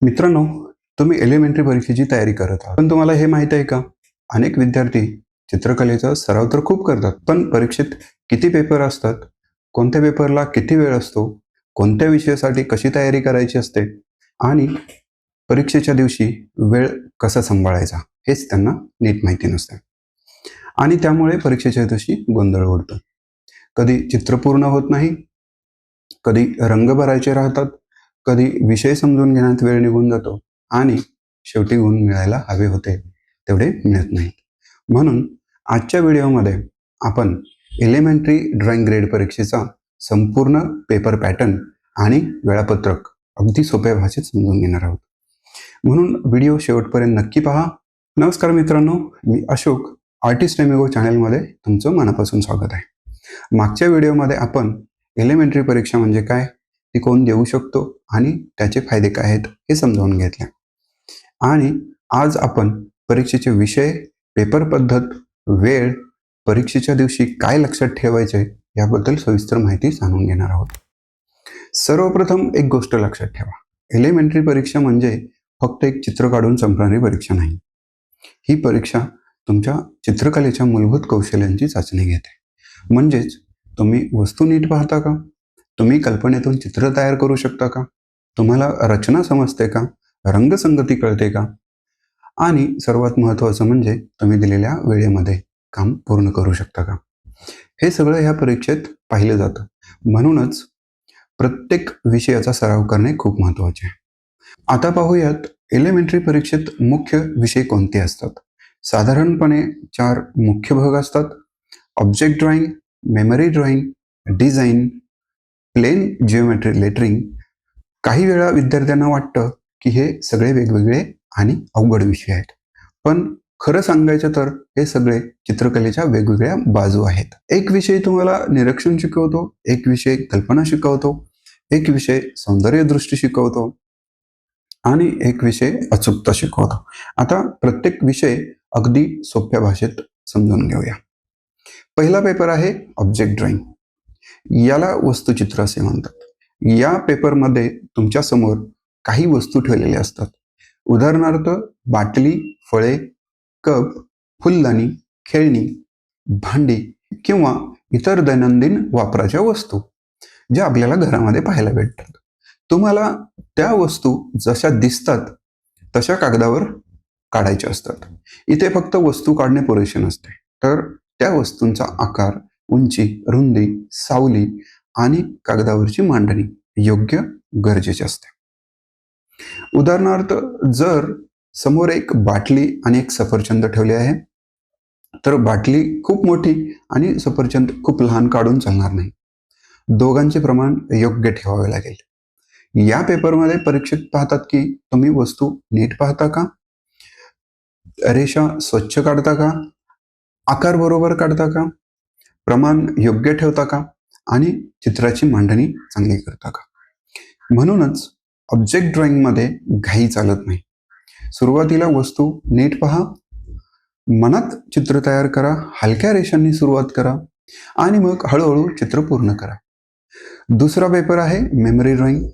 मित्रांनो, तुम्ही एलिमेंटरी परीक्षेची तयारी करत आहात. पण तुम्हाला हे माहीत आहे का? अनेक विद्यार्थी चित्रकलेचा सराव तर खूप करतात, पण परीक्षेत किती पेपर असतात? कोणत्या पेपरला किती वेळ असतो? कोणत्या विषयासाठी कशी तयारी करायची असते? आणि परीक्षेच्या दिवशी वेळ कसा सांभाळायचा? हेच त्यांना नीट माहिती नसते. आणि त्यामुळे परीक्षेच्या दिवशी गोंधळ उडतो. कधी चित्र पूर्ण होत नाही, कधी रंग भरायचे राहतात, कधी विषय समजून घेण्यात वेळ निघून जातो आणि शेवटी गुण मिळायला हवे होते तेवढे मिळत नाहीत. म्हणून आजच्या व्हिडिओमध्ये आपण एलिमेंटरी ड्रॉइंग ग्रेड परीक्षेचा संपूर्ण पेपर पॅटर्न आणि वेळापत्रक अगदी सोप्या भाषेत समजून घेणार आहोत. म्हणून व्हिडिओ शेवटपर्यंत नक्की पहा. नमस्कार मित्रांनो, मी अशोक, आर्टिस्ट एमिगो चॅनलमध्ये तुमचं मनापासून स्वागत आहे. मागच्या व्हिडिओमध्ये आपण एलिमेंटरी परीक्षा म्हणजे काय, ती कोण देऊ शकतो आणि त्याचे फायदे काय आहेत हे समजावून घेतले. आणि आज आपण परीक्षेचे विषय, पेपर पद्धत, वेळ, परीक्षेच्या दिवशी काय लक्षात ठेवायचे याबद्दल सविस्तर माहिती जाणून घेणार आहोत. सर्वप्रथम एक गोष्ट लक्षात ठेवा, एलिमेंटरी परीक्षा म्हणजे फक्त एक चित्र काढून संपणारी परीक्षा नाही. ही परीक्षा तुमच्या चित्रकलेच्या मूलभूत कौशल्यांची चाचणी घेते. म्हणजेच तुम्ही वस्तू नीट पाहता का? तुम्ही कल्पनेतून चित्र तयार करू शकता का? तुम्हाला रचना समजते का? रंगसंगती कळते का? आणि सर्वात महत्त्वाचं म्हणजे तुम्ही दिलेल्या वेळेमध्ये काम पूर्ण करू शकता का? हे सगळं ह्या परीक्षेत पाहिलं जातं. म्हणूनच प्रत्येक विषयाचा सराव करणे खूप महत्त्वाचे आहे. आता पाहूयात एलिमेंटरी परीक्षेत मुख्य विषय कोणते असतात. साधारणपणे 4 मुख्य भाग असतात: object drawing, memory drawing, design, plane geometry lettering. काही वेळा विद्यार्थ्यांना वाटतं की हे सगळे वेगवेगळे आणि अवघड विषय आहेत, पण खरं सांगायचं तर हे सगळे चित्रकलेच्या वेगवेगळ्या बाजू आहेत. एक विषय तुम्हाला निरीक्षण शिकवतो, एक विषय कल्पना शिकवतो, एक विषय सौंदर्यदृष्टी शिकवतो आणि एक विषय अचूकता शिकवतो. आता प्रत्येक विषय अगदी सोप्या भाषेत समजून घेऊया. पहिला पेपर आहे ऑब्जेक्ट ड्रॉइंग. याला वस्तुचित्र असे म्हणतात. या पेपरमध्ये तुमच्या समोर काही वस्तू ठेवलेल्या असतात. उदाहरणार्थ बाटली, फळे, कप, फुलदाणी, खेळणी, भांडी किंवा इतर दैनंदिन वापराच्या वस्तू ज्या आपल्याला घरामध्ये पाहायला भेटतात. तुम्हाला त्या वस्तू जशा दिसतात तशा कागदावर काढायच्या असतात. इथे फक्त वस्तू काढणे पुरेसे नसते, तर त्या वस्तूंचा आकार, उंची, रुंदी, सावली आणि कागदावरची मांडणी योग्य गरजेचे असते. उदाहरणार्थ जर समोर एक बाटली आणि एक सफरचंद ठेवले आहे, तर बाटली खूप मोठी आणि सफरचंद खूप लहान काढून चालणार नाही. दोघांचे प्रमाण योग्य ठेवावे लागेल. या पेपरमध्ये परीक्षक पाहतात की तुम्ही वस्तू नीट पाहता का, रेषा स्वच्छ काढता का, आकार बरोबर काढता का, प्रमाण योग्य ठेवता का आणि चित्राची मांडणी चांगली करता का. म्हणूनच ऑब्जेक्ट ड्रॉइंगमध्ये घाई चालत नाही. सुरुवातीला वस्तू नीट पहा, मनात चित्र तयार करा, हलक्या रेषांनी सुरुवात करा आणि मग हळूहळू चित्र पूर्ण करा. दुसरा पेपर आहे मेमरी ड्रॉइंग.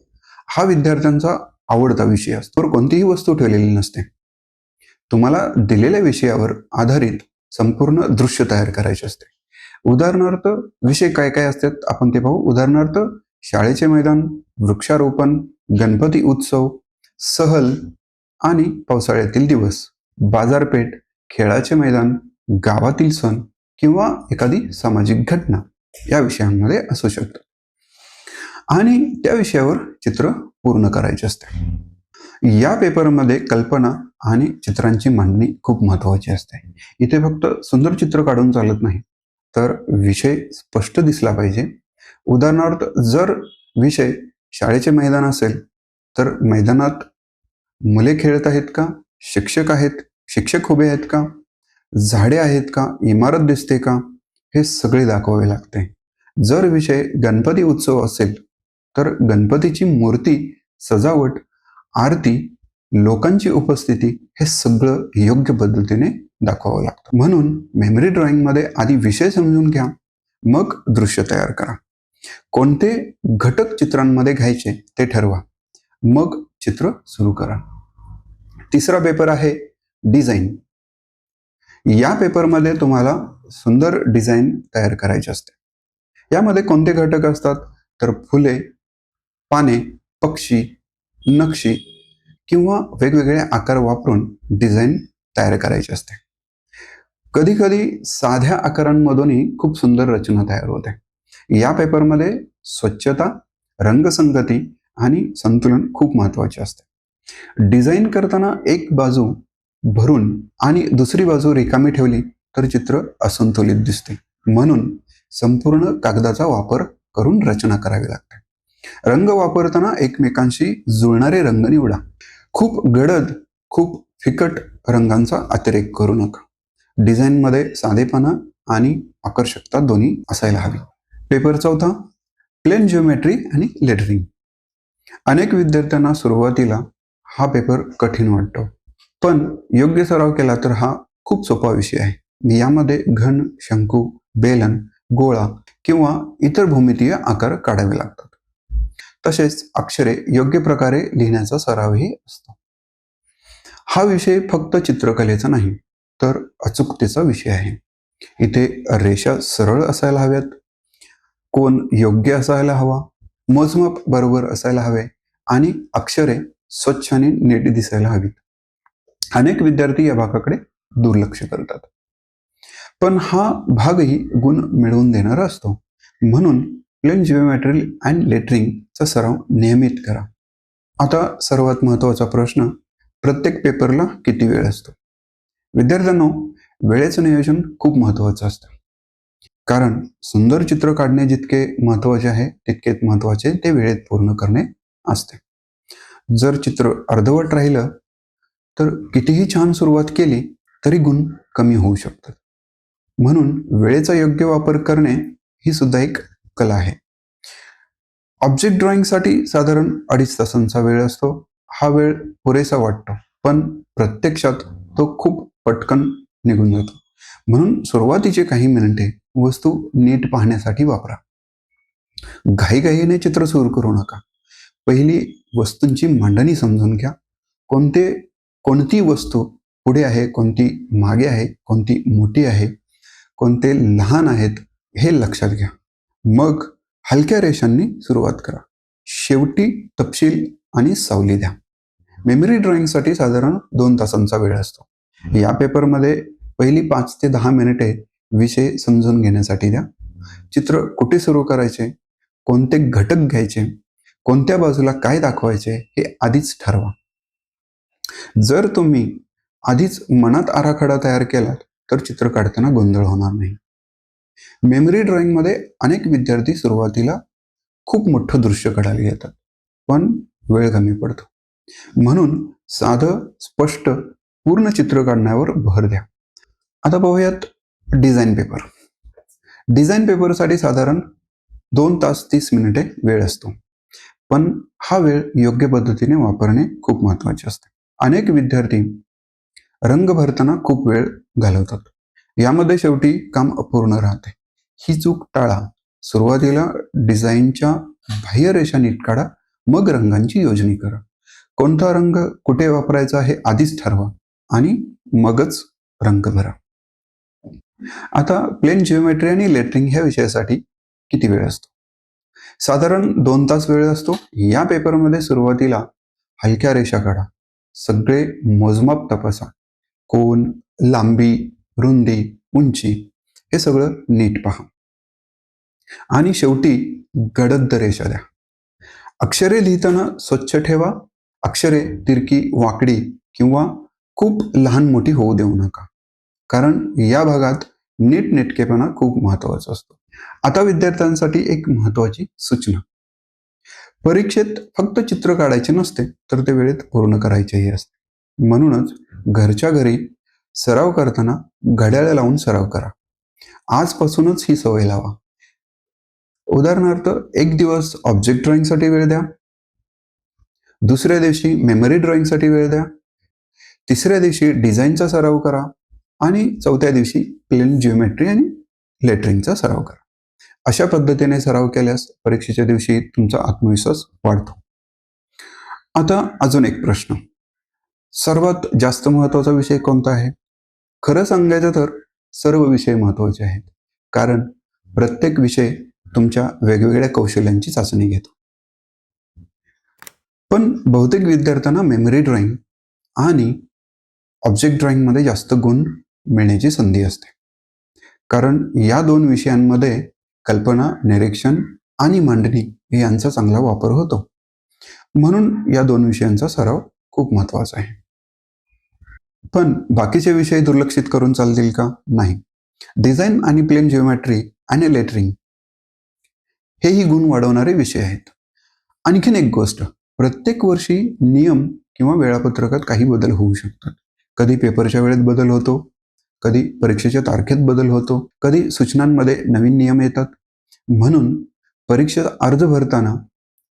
हा विद्यार्थ्यांचा आवडता विषय असतो. तर कोणतीही वस्तू ठेवलेली नसते. तुम्हाला दिलेल्या विषयावर आधारित संपूर्ण दृश्य तयार करायचे असते. उदाहरणार्थ विषय काय काय असतात आपण ते पाहू. उदाहरणार्थ शाळेचे मैदान, वृक्षारोपण, गणपती उत्सव, सहल आणि पावसाळ्यातील दिवस, बाजारपेठ, खेळाचे मैदान, गावातील सण किंवा एखादी सामाजिक घटना या विषयांमध्ये असू शकतात. आणि त्या विषयावर चित्र पूर्ण करायचे असते. या पेपरमध्ये कल्पना आणि चित्रांची मांडणी खूप महत्त्वाची असते. इथे फक्त सुंदर चित्र काढून चालत नाही, तर विषय स्पष्ट दिसला पाहिजे. उदाहरणार्थ जर विषय शाळेचे मैदान असेल, तर मैदानात मुले खेळत आहेत का, शिक्षक आहेत, शिक्षक उभे आहेत का, झाडे आहेत का, इमारत दिसते का, हे सगळे दाखवावे लागते. जर विषय गणपती उत्सव असेल, तर गणपतीची मूर्ती, सजावट, आरती, लोकांची उपस्थिती हे सगळं योग्य पद्धतीने दाखवावं लागतं. म्हणून मेमरी ड्रॉइंगमध्ये आधी विषय समजून घ्या, मग दृश्य तयार करा. कोणते घटक चित्रांमध्ये घ्यायचे ते ठरवा, मग चित्र सुरू करा. तिसरा पेपर आहे डिझाईन. या पेपरमध्ये तुम्हाला सुंदर डिझाईन तयार करायची असते. यामध्ये कोणते घटक असतात तर फुले, पाने, पक्षी, नक्षी किंवा वेगवेगळे आकार वापरून डिझाईन तयार करायची असते. कधी कधी साध्या आकारांमधूनही खूप सुंदर रचना तयार होते. या पेपरमध्ये स्वच्छता, रंगसंगती आणि संतुलन खूप महत्वाचे असते. डिझाईन करताना एक बाजू भरून आणि दुसरी बाजू रिकामी ठेवली तर चित्र असंतुलित दिसते. म्हणून संपूर्ण कागदाचा वापर करून रचना करावी लागते. रंग वापरताना एकमेकांशी जुळणारे रंग निवडा. खूप गडद, खूप फिकट रंगांचा अतिरेक करू नका. डिझाईनमध्ये साधेपणा आणि आकर्षकता दोन्ही असायला हवी. पेपर चौथा, प्लेन जिओमेट्री आणि लेटरिंग. अनेक विद्यार्थ्यांना सुरुवातीला हा पेपर कठीण वाटतो, पण योग्य सराव केला तर हा खूप सोपा विषय आहे. यामध्ये घन, शंकू, बेलन, गोळा किंवा इतर भूमितीय आकार काढावे लागतात. तसेच अक्षरे योग्य प्रकारे लिहिण्याचा सरावही असतो. हा विषय फक्त चित्रकलेचा नाही तर अचूकतेचा विषय आहे. इथे रेषा सरळ असायला हव्यात, कोन योग्य असायला हवा, मोजमाप बरोबर असायला हवे आणि अक्षरे स्वच्छ आणि नीट दिसायला हवीत. अनेक विद्यार्थी या भागाकडे दुर्लक्ष करतात, पण हा भागही गुण मिळवून देणारा असतो. म्हणून प्लेन जिओमेट्री अँड लेटरिंगचा सराव नियमित करा. आता सर्वात महत्त्वाचा प्रश्न, प्रत्येक पेपरला किती वेळ असतो? विद्यार्थ्यांनो, वेळेचं नियोजन खूप महत्त्वाचं असतं. कारण सुंदर चित्र काढणे जितके महत्त्वाचे आहे तितकेच महत्त्वाचे ते वेळेत पूर्ण करणे असते. जर चित्र अर्धवट राहिलं तर कितीही छान सुरुवात केली तरी गुण कमी होऊ शकतात. म्हणून वेळेचा योग्य वापर करणे ही सुद्धा एक कला आहे. ऑब्जेक्ट ड्रॉइंगसाठी साधारण 2.5 तासांचा वेळ असतो. हा वेळ पुरेसा वाटतो, पण प्रत्यक्षात तो खूप पटकन निघून जातो. म्हणून सुरुवातीचे काही मिनिटे वस्तू नीट पाहण्यासाठी वापरा. घाईघाईने चित्र सुरू करू नका. पहिली वस्तूंची मांडणी समजून घ्या. कोणती वस्तू पुढे आहे, कोणती मागे आहे, कोणती मोठी आहे, कोणते लहान आहेत हे लक्षात घ्या. मग हलक्या रेषांनी सुरुवात करा. शेवटी तपशील आणि सावली द्या. मेमरी ड्रॉइंगसाठी साधारण 2 तासांचा वेळ असतो. या पेपरमध्ये पहिली 5 ते 10 मिनिटे विषय समजून घेण्यासाठी द्या. चित्र कुठे सुरू करायचे, कोणते घटक घ्यायचे, कोणत्या बाजूला काय दाखवायचे हे आधीच ठरवा. जर तुम्ही आधीच मनात आराखडा तयार केलात तर चित्र काढताना गोंधळ होणार नाही. मेमरी ड्रॉइंगमध्ये अनेक विद्यार्थी सुरुवातीला खूप मोठं दृश्य काढायला घेतात, पण वेळ कमी पडतो. म्हणून साधं, स्पष्ट, पूर्ण चित्र काढण्यावर भर द्या. आता पाहूयात डिझाईन पेपर. डिझाईन पेपरसाठी साधारण 2 तास 30 मिनिटे वेळ असतो, पण हा वेळ योग्य पद्धतीने वापरणे खूप महत्त्वाचे असते. अनेक विद्यार्थी रंग भरताना खूप वेळ घालवतात. यामध्ये शेवटी काम अपूर्ण राहते. ही चूक टाळा. सुरुवातीला डिझाईनच्या बाह्य रेषा नीट काढा, मग रंगांची योजनी करा. कोणता रंग कुठे वापरायचा हे आधीच ठरवा आणि मगच रंग भरा. आता प्लेन जिओमेट्री आणि लेटरिंग ह्या विषयासाठी किती वेळ असतो? साधारण 2 तास वेळ असतो. या पेपरमध्ये सुरुवातीला हलक्या रेषा काढा. सगळे मोजमाप तपासा. कोन, लांबी, रुंदी, उंची हे सगळं नीट पहा. आणि शेवटी गडद रेषा द्या. अक्षरे लिहिताना स्वच्छ ठेवा. अक्षरे तिरकी, वाकडी किंवा खूप लहान मोठी होऊ देऊ नका, कारण या भागात नीटनेटकेपणा खूप महत्त्वाचा असतो. आता विद्यार्थ्यांसाठी एक महत्त्वाची सूचना. परीक्षेत फक्त चित्र काढायचे नसते तर ते वेळेत पूर्ण करायचेही असते. म्हणूनच घरच्या घरी सराव करताना घड्याळ लावून सराव करा. आजपासूनच ही सवय लावा. उदाहरणार्थ, एक दिवस ऑब्जेक्ट ड्रॉइंगसाठी वेळ द्या, दुसऱ्या दिवशी मेमरी ड्रॉइंगसाठी वेळ द्या, तिसऱ्या दिवशी डिझाईनचा सराव करा आणि चौथ्या दिवशी प्लेन जिओमेट्री आणि लेटरिंगचा सराव करा. अशा पद्धतीने सराव केल्यास परीक्षेच्या दिवशी तुमचा आत्मविश्वास वाढतो. आता अजून एक प्रश्न, सर्वात जास्त महत्त्वाचा विषय कोणता आहे? खरं सांगायचं तर सर्व विषय महत्त्वाचे आहेत, कारण प्रत्येक विषय तुमच्या वेगवेगळ्या कौशल्यांची चाचणी घेतो. पण बहुतेक विद्यार्थ्यांना मेमरी ड्रॉइंग आणि ऑब्जेक्ट ड्रॉइंगमध्ये जास्त गुण मिळण्याची संधी असते. कारण या दोन विषयांमध्ये कल्पना, निरीक्षण आणि मांडणी यांचा चांगला वापर होतो. म्हणून या दोन विषयांचा सराव खूप महत्त्वाचा आहे. पण बाकीचे विषय दुर्लक्षित करून चालतील का? नाही. डिझाईन आणि प्लेन जिओमेट्री आणि लेटरिंग हेही गुण वाढवणारे विषय आहेत. आणखीन एक गोष्ट, प्रत्येक वर्षी नियम किंवा वेळापत्रकात काही बदल होऊ शकतात. कधी पेपरच्या वेळेत बदल होतो, कधी परीक्षेच्या तारखेत बदल होतो, कधी सूचनांमध्ये नवीन नियम येतात. म्हणून परीक्षेचा अर्ज भरताना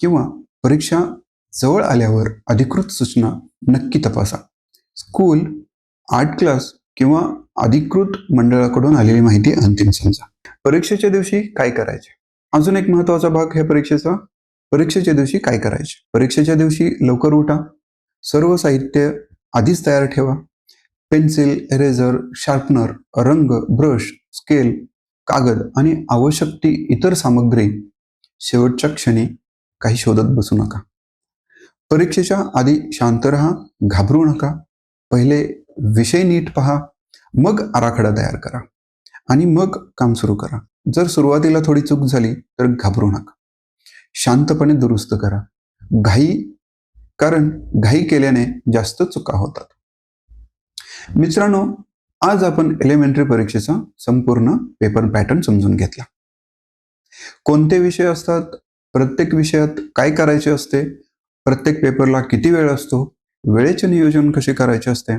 किंवा परीक्षा जवळ आल्यावर अधिकृत सूचना नक्की तपासा. स्कूल, आर्ट क्लास किंवा अधिकृत मंडळाकडून आलेली माहिती अंतिम समजा. परीक्षेच्या दिवशी काय करायचे? अजून एक महत्त्वाचा भाग आहे परीक्षेचा. परीक्षेच्या दिवशी काय करायचे? परीक्षेच्या दिवशी लवकर उठा. सर्व साहित्य आधीच तयार ठेवा. पेन्सिल, इरेझर, शार्पनर, रंग, ब्रश, स्केल, कागद आणि आवश्यक ती इतर सामग्री शेवटच्या क्षणी काही शोधत बसू नका. परीक्षेच्या आधी शांत राहा, घाबरू नका. पहिले विषय नीट पहा, मग आराखडा तयार करा आणि मग काम सुरू करा. जर सुरुवातीला थोडी चूक झाली तर घाबरू नका. शांतपणे दुरुस्त करा. कारण घाई केल्याने जास्त चुका होतात. मित्रांनो, आज आपण एलिमेंटरी परीक्षेचा संपूर्ण पेपर पॅटर्न समजून घेतला. कोणते विषय असतात, प्रत्येक विषयात काय करायचे असते, प्रत्येक पेपरला किती वेळ असतो, वेळेचे नियोजन कसे करायचे असते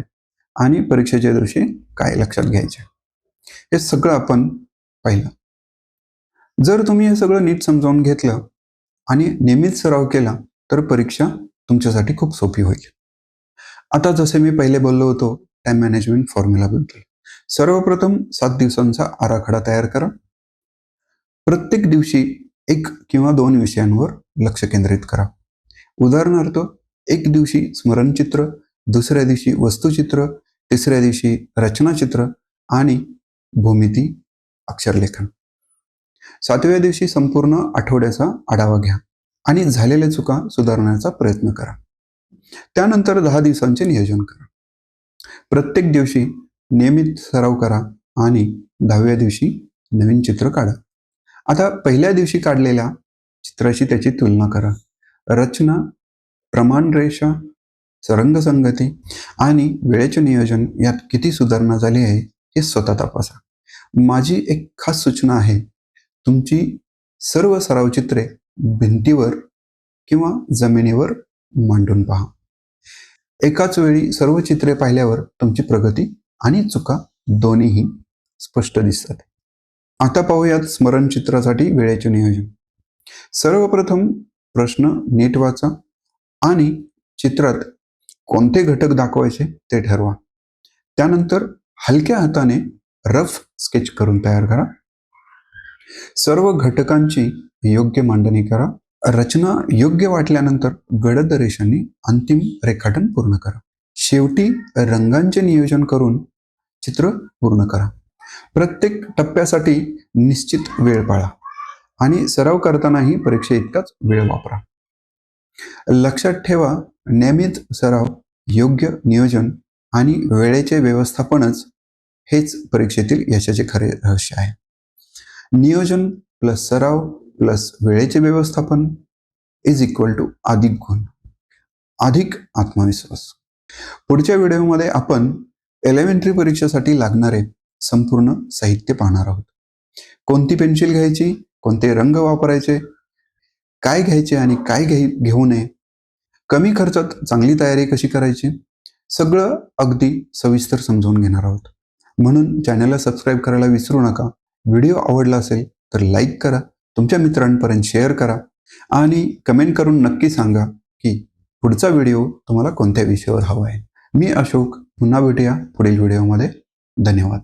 आणि परीक्षेच्या दिवशी काय लक्षात घ्यायचे, हे सगळं आपण पाहिलं. जर तुम्ही हे सगळं नीट समजावून घेतलं आणि नियमित सराव केला तर परीक्षा तुमच्यासाठी खूप सोपी होईल. आता जसे मी पहिले बोललो होतो टाइम मॅनेजमेंट फॉर्म्युलाबद्दल. सर्वप्रथम 7 दिवसांचा आराखडा तयार करा. प्रत्येक दिवशी 1 किंवा 2 विषयांवर लक्ष केंद्रित करा. उदाहरणार्थ, एक दिवशी स्मरणचित्र, दुसऱ्या दिवशी वस्तुचित्र, तिसऱ्या दिवशी रचनाचित्र आणि भूमिती अक्षरलेखन. 7व्या दिवशी संपूर्ण आठवड्याचा आढावा घ्या आणि झालेल्या चुका सुधारण्याचा प्रयत्न करा. त्यानंतर 10 दिवसांचे नियोजन करा. प्रत्येक दिवशी नियमित सराव करा आणि 10व्या दिवशी नवीन चित्र काढा. आता पहिल्या दिवशी काढलेल्या चित्राशी त्याची तुलना करा. रचना, प्रमाण रेषा, रंगसंगती आणि वेळेचे नियोजन यात किती सुधारणा झाली आहे हे स्वतः तपासा. माझी एक खास सूचना आहे, तुमची सर्व सराव चित्रे भिंतीवर किंवा जमिनीवर मांडून पहा. एकाच वेळी सर्व चित्रे पाहिल्यावर तुमची प्रगती आणि चुका दोन्हीही स्पष्ट दिसतात. आता पाहूयात स्मरणचित्रासाठी वेळेचे नियोजन. सर्वप्रथम प्रश्न नीट वाचा आणि चित्रात कोणते घटक दाखवायचे ते ठरवा. त्यानंतर हलक्या हाताने रफ स्केच करून तयार करा. सर्व घटकांची योग्य मांडणी करा. रचना योग्य वाटल्यानंतर गडद रेषांनी अंतिम रेखाटन पूर्ण करा. शेवटी रंगांचे नियोजन करून चित्र पूर्ण करा. प्रत्येक टप्प्यासाठी निश्चित वेळ पाळा आणि सराव करतानाही परीक्षे इतकाच वेळ वापरा. लक्षात ठेवा, नियमित सराव, योग्य नियोजन आणि वेळेचे व्यवस्थापनच हेच परीक्षेतील यशाचे खरे रहस्य आहे. नियोजन प्लस सराव प्लस वेळेचे व्यवस्थापन इज इक्वल टू अधिक गुण, अधिक आत्मविश्वास. पुढच्या व्हिडिओमध्ये आपण एलिमेंटरी परीक्षेसाठी लागणारे संपूर्ण साहित्य पाहणार आहोत. कोणती पेन्सिल घ्यायची, कोणते रंग वापरायचे, काय घ्यायचे आणि काय घेऊ नये, कमी खर्चात चांगली तयारी कशी करायची, सगळं अगदी सविस्तर समजावून घेणार आहोत. म्हणून चॅनलला सबस्क्राईब करायला विसरू नका. व्हिडिओ आवडला असेल तर लाईक करा, तुमच्या मित्रांपर्यंत शेअर करा आणि कमेंट करून नक्की सांगा की पुढचा व्हिडिओ तुम्हाला कोणत्या विषयावर हवा आहे. मी अशोक, पुन्हा भेटूया पुढील व्हिडिओमध्ये. धन्यवाद.